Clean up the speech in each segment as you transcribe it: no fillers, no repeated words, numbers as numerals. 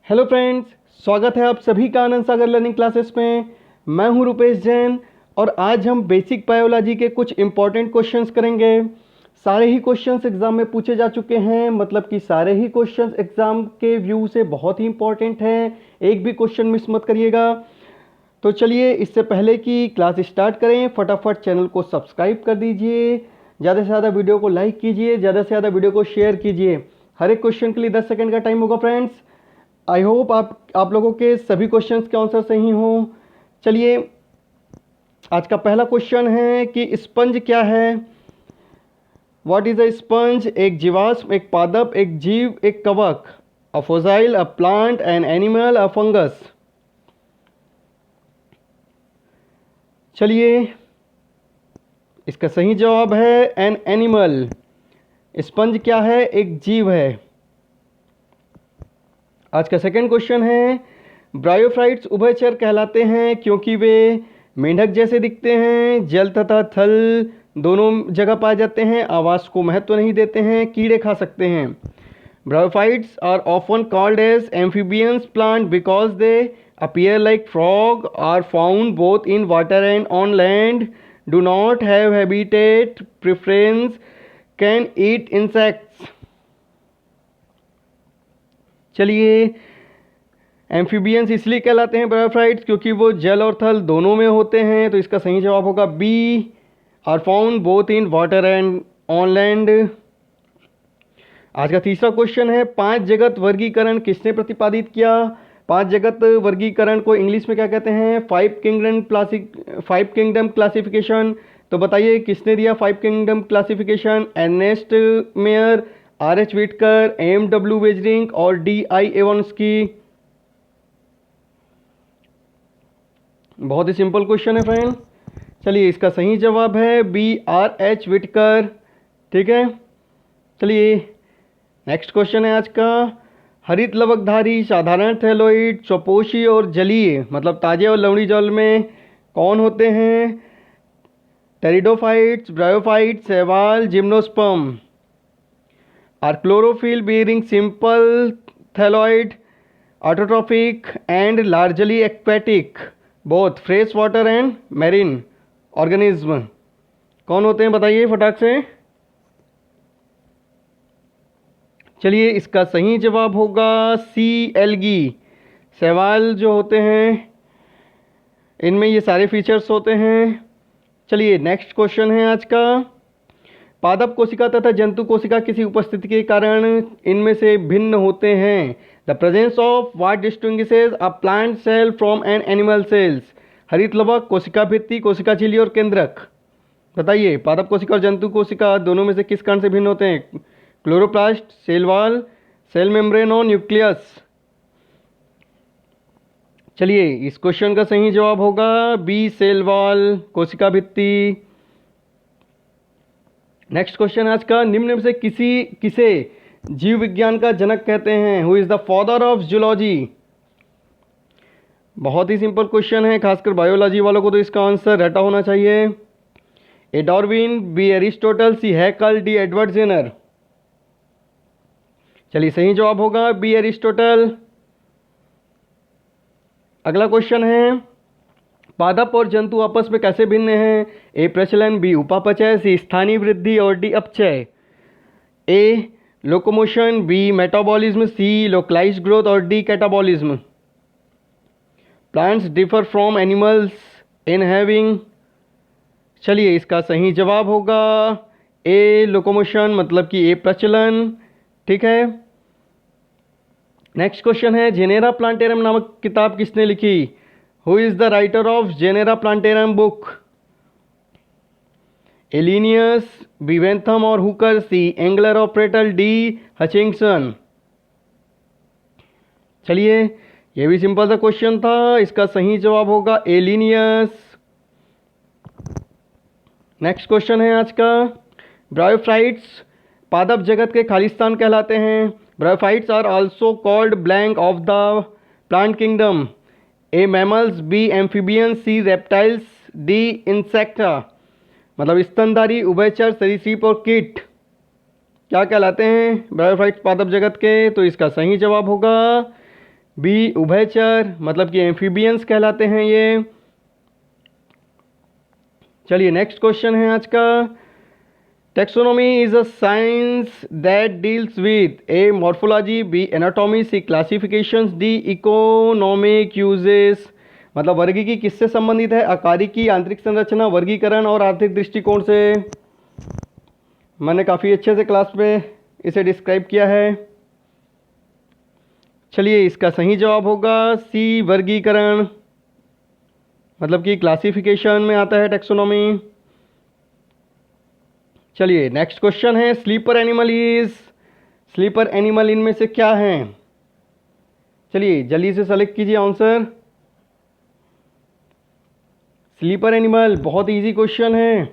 Hello friends, स्वागत है आप सभी का आनंद सागर लर्निंग क्लासेस में। मैं हूं रुपेश जैन और आज हम बेसिक बायोलॉजी के कुछ इंपॉर्टेंट क्वेश्चंस करेंगे। सारे ही क्वेश्चंस एग्जाम में पूछे जा चुके हैं, मतलब कि सारे ही क्वेश्चंस एग्जाम के व्यू से बहुत ही इंपॉर्टेंट हैं। एक भी क्वेश्चन मिस मत करिएगा। तो चलिए, इससे पहले कि क्लास स्टार्ट करें, फटाफट चैनल को सब्सक्राइब कर दीजिए, ज़्यादा से ज़्यादा वीडियो को लाइक कीजिए, ज़्यादा से ज़्यादा वीडियो को शेयर कीजिए। हर एक क्वेश्चन के लिए 10 सेकंड का टाइम होगा फ्रेंड्स। आई होप आप लोगों के सभी क्वेश्चंस के आंसर सही हों। चलिए, आज का पहला क्वेश्चन है कि स्पंज क्या है। What is a sponge? एक जीवाश्म, एक पादप, एक जीव, एक कवक। A fossil, a plant, an animal, a fungus. चलिए, इसका सही जवाब है एन एनिमल। स्पंज क्या है? एक जीव है। आज का सेकंड क्वेश्चन है, ब्रायोफाइट्स उभयचर कहलाते हैं क्योंकि वे मेंढक जैसे दिखते हैं, जल तथा थल दोनों जगह पाए जाते हैं, आवास को महत्व नहीं देते हैं, कीड़े खा सकते हैं। Bryophytes are often called as amphibians plant because they appear like frog, are found both in water and on land, do not have habitat preference, can eat insects। चलिए, एम्फीबियंस इसलिए कहलाते हैं ब्रायोफाइट्स क्योंकि वो जल और थल दोनों में होते हैं, तो इसका सही जवाब होगा B, are found both in water and on land. आज का तीसरा क्वेश्चन है, 5 जगत वर्गीकरण किसने प्रतिपादित किया? 5 जगत वर्गीकरण को इंग्लिश में क्या कहते हैं? 5 किंगडम क्लासिफिकेशन। तो बताइए किसने दिया 5 kingdom classification? Ernest Mayr, R H. Whittaker, M W. वेजरिंग और डी.आई. एवंस्की। बहुत ही सिंपल क्वेश्चन है फ्रेंड। चलिए, इसका सही जवाब है बी, आर.एच. व्हिटकर। ठीक है, चलिए नेक्स्ट क्वेश्चन है आज का, हरित लवकधारी, साधारण थैलोइड, चौपोशी और जलीय मतलब ताजे और लवणीय जल में कौन होते हैं? टेरिडोफाइट्स, ब्रायोफाइट्स, शैवाल, gymnosperm. Are chlorophyll bearing simple thalloid, autotrophic and largely aquatic, both fresh water and marine organism। कौन होते हैं बताइए फटाक से। चलिए, इसका सही जवाब होगा सी, एल्गी। शैवाल जो होते हैं इनमें ये सारे फीचर्स होते हैं। चलिए नेक्स्ट क्वेश्चन है आज का, पादप कोशिका तथा जंतु कोशिका किसी उपस्थिति के कारण इनमें से भिन्न होते हैं? The presence of what distinguishes a plant cell from an animal cells? हरित लवक, कोशिका भित्ति, कोशिका झिल्ली और केंद्रक। बताइए, पादप कोशिका और जंतु कोशिका दोनों में से किस कारण से भिन्न होते हैं? Chloroplast, cell wall, cell membrane और न्यूक्लियस। चलिए, इस क्वेश्चन का सही जवाब होगा बी, सेल वॉल, कोशिका भित्ति। नेक्स्ट क्वेश्चन आज का, निम्न में से किसे जीव विज्ञान का जनक कहते हैं? Who is the father of zoology? बहुत ही सिंपल क्वेश्चन है, खासकर बायोलॉजी वालों को तो इसका आंसर रटा होना चाहिए। ए डार्विन, बी एरिस्टोटल, सी हैकल, डी एडवर्ड जेनर। चलिए, सही जवाब होगा बी, एरिस्टोटल। अगला क्वेश्चन है, पादप और जंतु आपस में कैसे भिन्न हैं? ए प्रचलन, बी उपापचय, सी स्थानीय वृद्धि और डी अपचय। ए लोकोमोशन, बी मेटाबॉलिज्म, सी लोकलाइज्ड ग्रोथ और D catabolism. Plants differ from animals in having. चलिए, इसका सही जवाब होगा ए लोकोमोशन, मतलब कि ए प्रचलन। ठीक है, नेक्स्ट क्वेश्चन है, जेनेरा प्लांटेरम नामक किताब किसने लिखी? Who is the writer of Genera Plantarum book? A Linnaeus, B Bentham और हुकर, सी एंगलर और प्रेटल, डी हचिंगसन। चलिए, ये भी सिंपल सा क्वेश्चन था, इसका सही जवाब होगा एलिनियस। नेक्स्ट क्वेश्चन है आज का, ब्रायोफाइट्स पादप जगत के खालिस्तान कहलाते हैं। Bryophytes are also called blank of the plant kingdom. A mammals, B amphibians, C reptiles, D insecta. मतलब स्तनधारी, उभयचर, सरीसृप और कीट क्या कहलाते हैं ब्रायोफाइट्स पादप जगत के? तो इसका सही जवाब होगा बी उभयचर मतलब कि एम्फीबियंस कहलाते हैं ये। चलिए नेक्स्ट क्वेश्चन है आज का। Taxonomy is a science that deals with A morphology, B anatomy, C classifications, D economic uses. मतलब वर्गीकी किससे संबंधित है? आकारिकी, आंतरिक संरचना, वर्गीकरण और आर्थिक दृष्टिकोण से। मैंने काफ़ी अच्छे से क्लास में इसे डिस्क्राइब किया है। चलिए इसका सही जवाब होगा सी वर्गीकरण, मतलब कि क्लासिफिकेशन में आता है टेक्सोनॉमी। चलिए नेक्स्ट क्वेश्चन है sleeper animal is, sleeper animal इनमें से क्या है? चलिए जल्दी से सेलेक्ट कीजिए आंसर। स्लीपर एनिमल बहुत इजी क्वेश्चन है,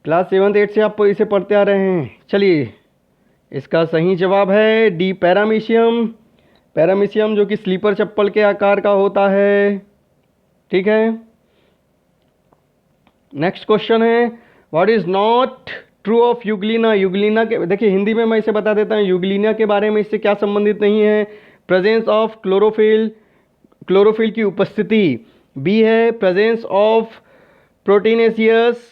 क्लास 7th 8th से आप इसे पढ़ते आ रहे हैं। चलिए इसका सही जवाब है डी पैरामीशियम। पैरामीशियम जो कि स्लीपर चप्पल के आकार का होता है। ठीक है, नेक्स्ट क्वेश्चन है what is not true of Euglena. Euglena के देखिए हिंदी में मैं इसे बता देता हूँ, यूग्लिना के बारे में इससे क्या संबंधित नहीं है? प्रेजेंस ऑफ क्लोरोफिल, क्लोरोफिल की उपस्थिति। बी है प्रेजेंस ऑफ प्रोटीनेशियस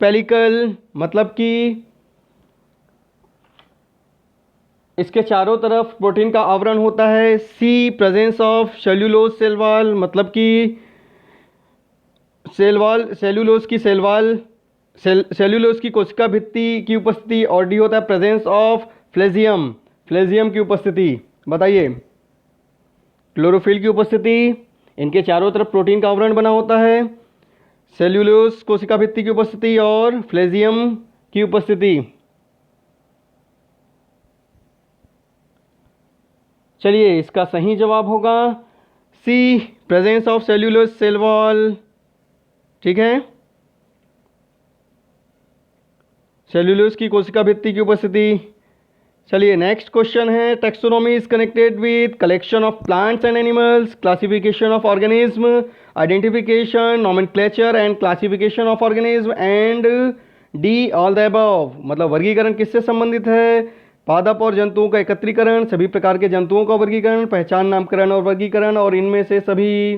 पेलिकल, मतलब कि इसके चारों तरफ प्रोटीन का आवरण होता है। C presence of cellulose cell wall, मतलब कि सेल वॉल, सेल्यूलोज की सेल वॉल, सेल्यूलोज की कोशिका भित्ति की उपस्थिति। और डी होता है प्रेजेंस ऑफ फ्लेजियम, फ्लेजियम की उपस्थिति। बताइए क्लोरोफिल की उपस्थिति, इनके चारों तरफ प्रोटीन का आवरण बना होता है, सेल्यूलोज कोशिका भित्ति की उपस्थिति और फ्लेजियम की उपस्थिति। चलिए इसका सही जवाब होगा C presence of cellulose cell wall. ठीक है, सेल्यूलोज की कोशिका भित्ति की उपस्थिति। चलिए नेक्स्ट क्वेश्चन है taxonomy is connected with collection of plants and animals, classification of organism, identification, nomenclature and classification of organism and D all the above. मतलब वर्गीकरण किससे संबंधित है? पादप और जंतुओं का एकत्रीकरण, सभी प्रकार के जंतुओं का वर्गीकरण, पहचान, नामकरण और वर्गीकरण, और इनमें से सभी।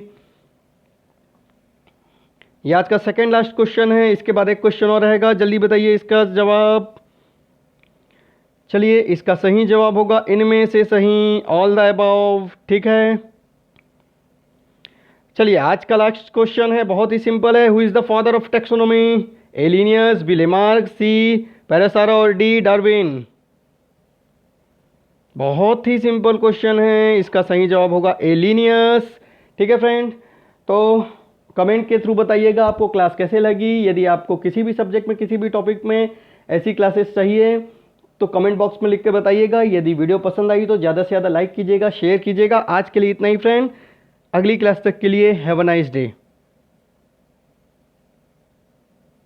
ये आज का सेकेंड लास्ट क्वेश्चन है, इसके बाद एक क्वेश्चन और रहेगा, जल्दी बताइए इसका जवाब। चलिए इसका सही जवाब होगा इनमें से सही, ऑल द अबव। ठीक है, चलिए आज का लास्ट क्वेश्चन है, बहुत ही सिंपल है। Who is the father of taxonomy? A Linnaeus, B Lamarck, C Parashara और डी डार्विन। बहुत ही सिंपल क्वेश्चन है, इसका सही जवाब होगा ए लिनियस। ठीक है फ्रेंड, तो कमेंट के थ्रू बताइएगा आपको क्लास कैसे लगी। यदि आपको किसी भी सब्जेक्ट में, किसी भी टॉपिक में ऐसी क्लासेस चाहिए तो कमेंट बॉक्स में लिख के बताइएगा। यदि वीडियो पसंद आई तो ज़्यादा से ज़्यादा लाइक कीजिएगा, शेयर कीजिएगा। आज के लिए इतना ही फ्रेंड, अगली क्लास तक के लिए हैव अ नाइस डे।